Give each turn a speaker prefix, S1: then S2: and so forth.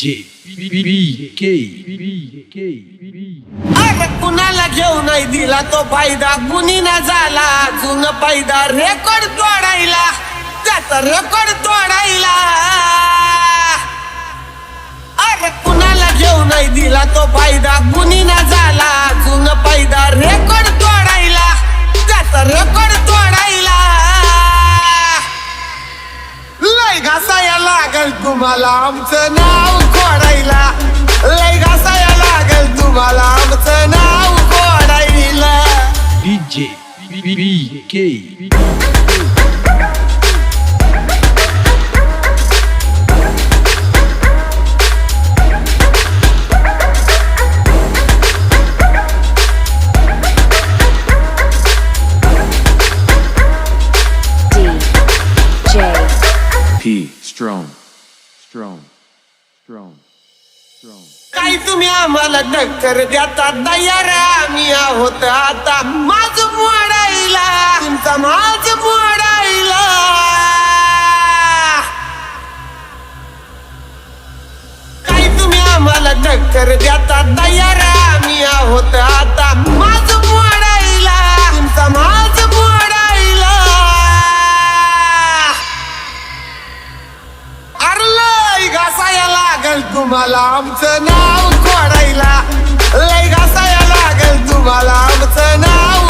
S1: DJ BK.
S2: अरे कुणाला घेऊ नाही दिला तो फायदा, कुणी ना झाला अजून फायदा. रेकॉर्ड तोडायला त्याचा रेकॉर्ड तोडायला. अरे कुणाला घेऊ नाही दिला तो फायदा, कुणी ना झाला अजून फायदा. रेकॉर्ड तोडायला त्याचा रेकॉर्ड तोडायला. लय घासाया लागल तुम्हाला आमचं नाव खोडायला. लय घासाया लागल तुम्हाला आमचं नाव खोडायला.
S1: DJ BK.
S3: Strong.
S2: काही तुम्ही आम्हाला टक्कर देता तयार आम्ही आहोत आता. माझ मोडायला तुमचा माझ मोडायला. काही तुम्ही आम्हाला टक्कर देता तयार आम्ही आहोत आता. माझ मोडायला तुमचा माझ मोडायला. लय घासाया लागल तुम्हाला आमचं नाव खोडायला. लय घासाया लागल तुम्हाला आमचं नाव